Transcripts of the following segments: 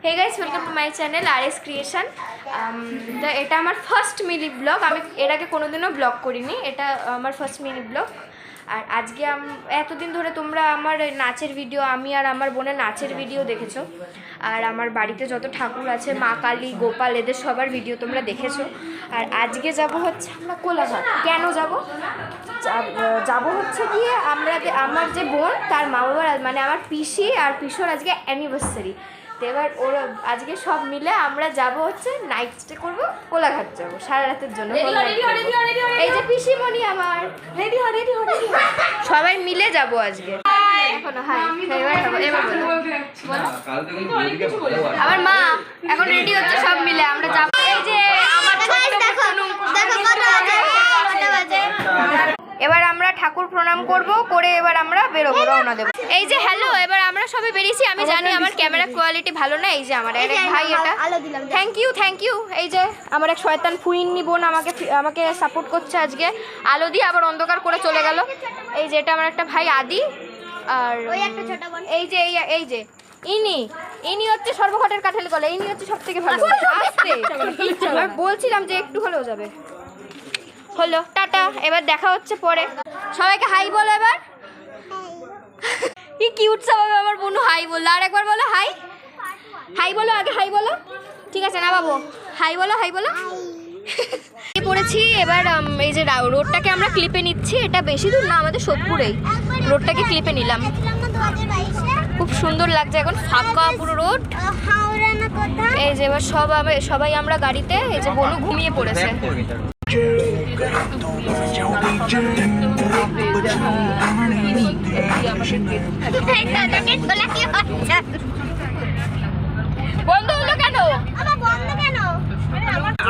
Hey guys, welcome to my channel RS creation. তো এটা আমার ফার্স্ট মিনি ব্লগ। আমি এর আগে কোনোদিনও ব্লগ করিনি, এটা আমার ফার্স্ট মিনি ব্লগ। আর আজকে এতদিন ধরে তোমরা আমার নাচের ভিডিও, আমি আর আমার বোনের নাচের ভিডিও দেখেছো, আর আমার বাড়িতে যত ঠাকুর আছে, মা কালী, গোপাল, এদের সবার ভিডিও তোমরা দেখেছো। আর আজকে যাব হচ্ছে আমরা কোলাঘাট। কেন যাব হচ্ছে গিয়ে আমার যে বোন, তার মা বাবার, মানে আমার পিসি আর পিসোর আজকে অ্যানিভার্সারি। তো এবার ওরা আজকে সব মিলে আমরা যাব হচ্ছে নাইট স্টে করবো, কোলাঘাট যাবো সারা রাতের জন্য। এই যে পিসিমণি আমার, রেডি হ সবাই মিলে যাব আজকে। এখনো আমার মা এখন রেডি হচ্ছে, সব মিলে আমরা যাবো। এই যে আমার এবার আমরা ঠাকুর প্রণাম করে এবার আমরা বেরোবো, রওনা দেবো। এই যে হ্যালো, এবার আমরা সবাই বেরিয়েছি। আমি জানি আমার ক্যামেরা কোয়ালিটি ভালো না। এই যে আমার এক ভাই, এটা থ্যাংক ইউ। এই যে আমার এক শয়তান ফুইন্নি বোন আমাকে সাপোর্ট করছে আজকে। আলো দিয়ে আবার অন্ধকার করে চলে গেল। এই যে এটা আমার একটা ভাই আদি, আর এই যে ইনি হচ্ছে সর্বঘটের কাঠালি গলা। ইনি হচ্ছে সব থেকে ভালো। বলছিলাম যে একটু হলেও যাবে। হলো, টাটা, এবার দেখা হচ্ছে পরে। সবাইকে হাই বলো এবার। কি কিউট সবাই আমার বোন হাই বললো। আর একবার বলো হাই বলো, আগে হাই বলো। ঠিক আছে না বাবু, হাই বলো পড়েছি। এবার এই যে রোডটাকে আমরা ক্লিপে নিচ্ছি। এটা বেশি দূর না, আমাদের সোদপুরেই। রোডটাকে ক্লিপে নিলাম, খুব সুন্দর লাগছে। এখন ফাঁকা পুরো রোড। এই যে এবার সবাই আমরা গাড়িতে। এই যে বনু ঘুমিয়ে পড়েছে। বন্ধ হলো কেন?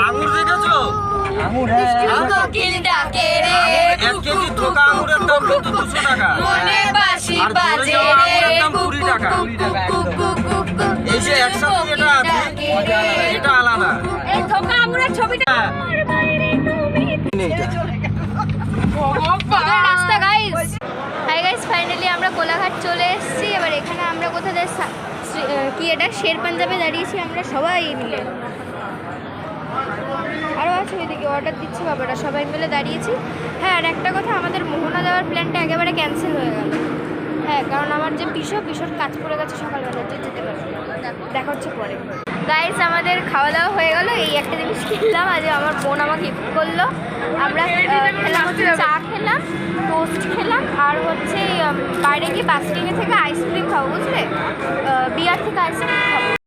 আঙুর দেখেছো? আঙুর, হ্যাঁ। 1 কেজি থোকা আঙুরের দাম কিন্তু 200 টাকা। আর বাজে দাম 20 টাকা। এই যে একসাথে এটা আছে, এটা আলাদা। এই থোকা আঙুরের ছবিটা রাস্তা। হাই গাইস, ফাইনালি আমরা কোলাঘাট চলে এসেছি। এবার এখানে আমরা কোথায় কি এটা শের পাঞ্জাবে দাঁড়িয়েছি আমরা সবাই মিলে। আরও আছে ওইদিকে, অর্ডার দিচ্ছে বাবারা, সবাই মিলে দাঁড়িয়েছি। হ্যাঁ, আর একটা কথা, আমাদের মোহনা যাওয়ার প্ল্যানটা একেবারে ক্যান্সেল হয়ে গেল। হ্যাঁ, কারণ আমার যে পিসোর কাজ পড়ে গেছে সকালবেলা, যেতে পারবে। দেখা হচ্ছে পরে। গাইস, আমাদের খাওয়া দাওয়া হয়ে গেল। এই একটা জিনিস কিনলাম, আজ আমার বোন আমাকে গিফট করলো। আমরা খেলাম, চা খেলাম, টোস্ট খেলাম, আর হচ্ছে বাইরে গিয়ে বাস্টিংয়ে থেকে আইসক্রিম খাবো, বুঝলে? বিয়ার থেকে আইসক্রিম খাবো।